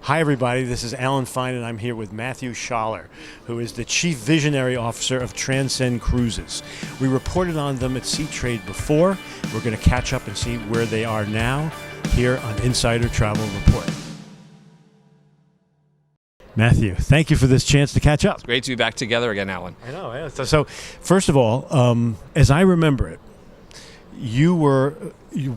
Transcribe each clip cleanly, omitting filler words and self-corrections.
Hi, everybody. This is Alan Fine, and I'm here with Matthew Schaller, who is the Chief Visionary Officer of Transcend Cruises. We reported on them at Sea Trade before. We're going to catch up and see where they are now here on Insider Travel Report. Matthew, thank you for this chance to catch up. It's great to be back together again, Alan. I know. Yeah. So first of all, as I remember it,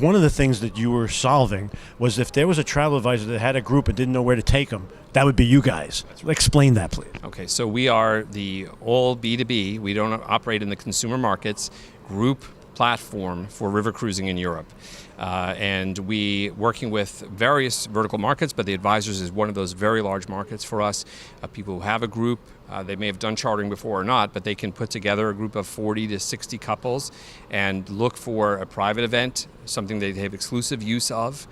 one of the things that you were solving was if there was a travel advisor that had a group and didn't know where to take them, that would be you guys. Explain that, please. Okay, so we are the all B2B. We don't operate in the consumer markets group platform for river cruising in Europe. And we working with various vertical markets, but the advisors is one of those very large markets for us. People who have a group, they may have done chartering before or not, but they can put together a group of 40 to 60 couples and look for a private event, something they have exclusive use of.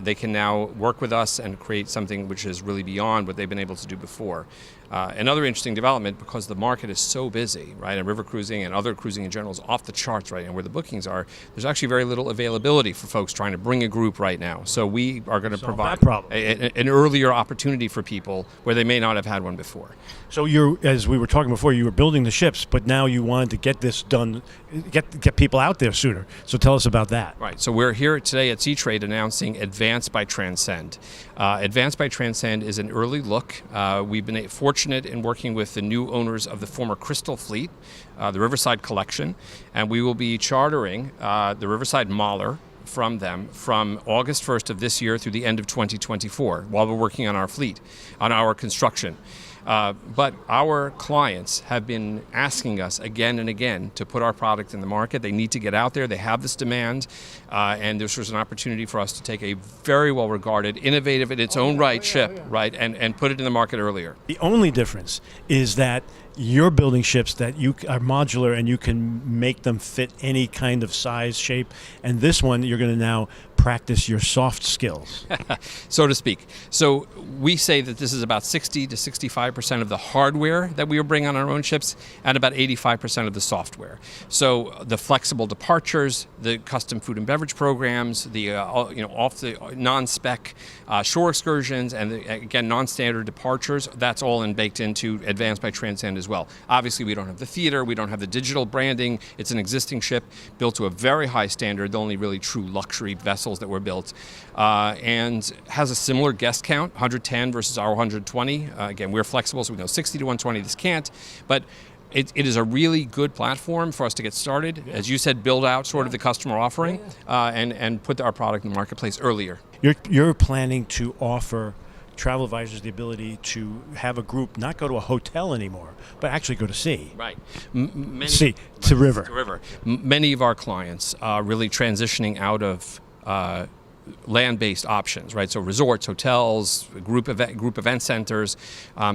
They can now work with us and create something which is really beyond what they've been able to do before. Another interesting development, because the market is so busy, right, and river cruising and other cruising in general is off the charts right now, where the bookings are, there's actually very little availability for folks trying to bring a group right now. So we are going to provide an earlier opportunity for people where they may not have had one before. So as we were talking before, you were building the ships, but now you wanted to get this done, get people out there sooner. So tell us about that. Right. So we're here today at Sea Trade announcing Advanced by Transcend. Advanced by Transcend is an early look. We've been fortunate in working with the new owners of the former Crystal Fleet, the Riverside Collection, and we will be chartering the Riverside Mahler from them from August 1st of this year through the end of 2024 while we're working on our fleet, on our construction. But our clients have been asking us again and again to put our product in the market. They need to get out there. They have this demand. And this was an opportunity for us to take a very well-regarded, innovative in its own right ship, right, and put it in the market earlier. The only difference is that you're building ships that you are modular and you can make them fit any kind of size, shape. And this one, you're going to now practice your soft skills. So to speak. So we say that this is about 60 to 65% of the hardware that we will bring on our own ships and about 85% of the software. So the flexible departures, the custom food and beverage programs, the off the non-spec shore excursions, and again non-standard departures, that's all baked into Advanced by Transcend as well. Obviously we don't have the theater, we don't have the digital branding. It's an existing ship built to a very high standard, the only really true luxury vessels that were built, and has a similar guest count, 110 versus our 120. Again, we're flexible, so we know 60 to 120 this can't, but it is a really good platform for us to get started. As you said, build out sort of the customer offering and put our product in the marketplace earlier. You're planning to offer travel advisors the ability to have a group not go to a hotel anymore, but actually go to sea. Right. To river. To river. Many of our clients are really transitioning out of land-based options, right? So resorts, hotels, group event centers.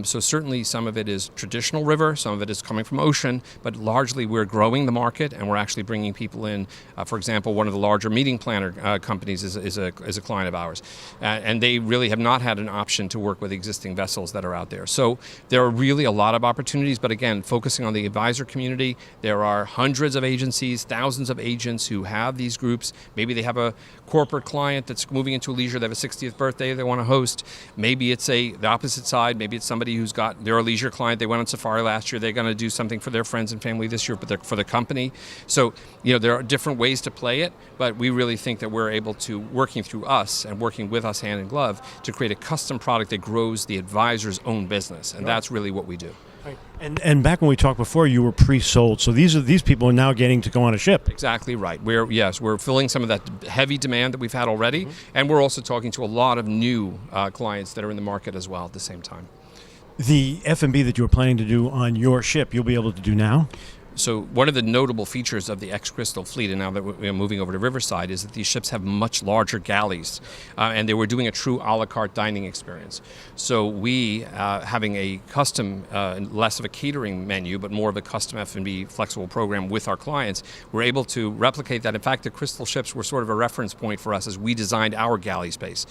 So certainly some of it is traditional river, some of it is coming from ocean, but largely we're growing the market and we're actually bringing people in. For example, one of the larger meeting planner companies is a client of ours, and they really have not had an option to work with existing vessels that are out there. So there are really a lot of opportunities, but again, focusing on the advisor community, there are hundreds of agencies, thousands of agents who have these groups. Maybe they have a corporate client that's moving into a leisure, they have a 60th birthday they want to host. Maybe it's the opposite side. Maybe it's somebody who's they're a leisure client, they went on safari last year, they're going to do something for their friends and family this year, but they're for the company. So, there are different ways to play it, but we really think that we're able to, working through us and working with us hand in glove, to create a custom product that grows the advisor's own business, and that's really what we do. Right. And back when we talked before, you were pre-sold. So these people are now getting to go on a ship. Exactly right. We're filling some of that heavy demand that we've had already, and we're also talking to a lot of new clients that are in the market as well at the same time. The F&B that you were planning to do on your ship, you'll be able to do now? So one of the notable features of the ex-Crystal fleet, and now that we're moving over to Riverside, is that these ships have much larger galleys, and they were doing a true a la carte dining experience. So we, having a custom, less of a catering menu, but more of a custom F&B flexible program with our clients, we're able to replicate that. In fact, the Crystal ships were sort of a reference point for us as we designed our galley space.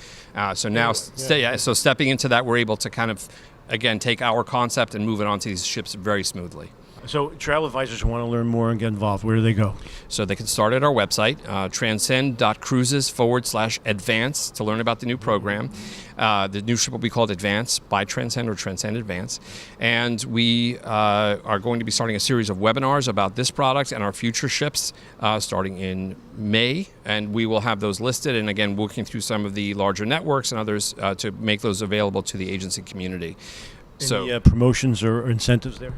So stepping into that, we're able to kind of, again, take our concept and move it onto these ships very smoothly. So travel advisors who want to learn more and get involved, where do they go? So they can start at our website, transcend.cruises/advance to learn about the new program. The new ship will be called Advance by Transcend or Transcend Advance. And we are going to be starting a series of webinars about this product and our future ships starting in May. And we will have those listed. And again, working through some of the larger networks and others to make those available to the agency community. Any promotions or incentives there?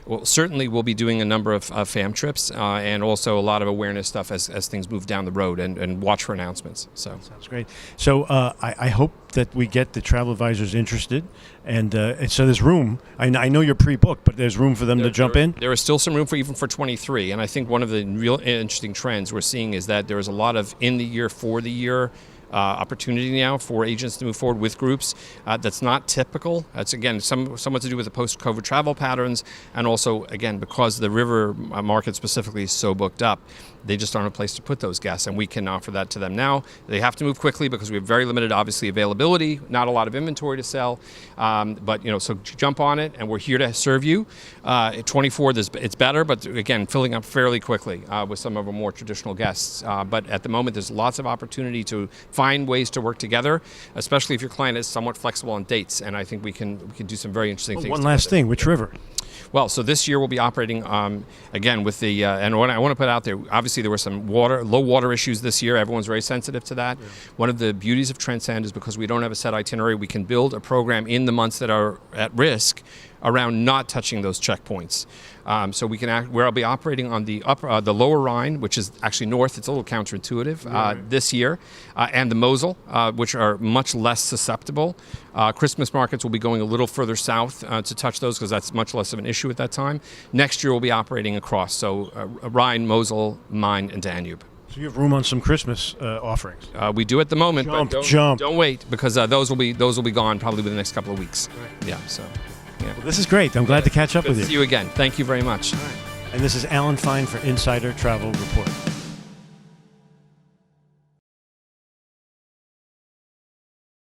Well, certainly we'll be doing a number of FAM trips and also a lot of awareness stuff as things move down the road, and watch for announcements. So sounds great. So I hope that we get the travel advisors interested, and so there's room. I know you're pre-booked, but there's room for them to jump in? There is still some room for even for 23, and I think one of the real interesting trends we're seeing is that there is a lot of in the year, for the year opportunity now for agents to move forward with groups. That's not typical. That's, again, somewhat to do with the post-COVID travel patterns, and also, again, because the river market specifically is so booked up, they just aren't a place to put those guests, and we can offer that to them now. They have to move quickly because we have very limited, obviously, availability, not a lot of inventory to sell, but, so jump on it, and we're here to serve you. At 24, it's better, but again, filling up fairly quickly with some of our more traditional guests. But at the moment, there's lots of opportunity to find ways to work together, especially if your client is somewhat flexible on dates, and I think we can do some very interesting things. One last thing, which river? Well, so this year we'll be operating again with the and what I want to put out there. Obviously, there were some low water issues this year. Everyone's very sensitive to that. Yeah. One of the beauties of Transcend is because we don't have a set itinerary, we can build a program in the months that are at risk around not touching those checkpoints. So we can where I'll be operating on the the Lower Rhine, which is actually north. It's a little counterintuitive this year, and the Mosel, which are much less susceptible. Christmas markets will be going a little further south to touch those because that's much less of an issue at that time. Next year we'll be operating across, so Rhine, Mosel, Main, and Danube. So you have room on some Christmas offerings. We do at the moment, but don't wait because those will be gone probably within the next couple of weeks. Right. Yeah. So. Yeah. Well, this is great. I'm glad to catch up with you. See you again. Thank you very much. All right. And this is Alan Fine for Insider Travel Report.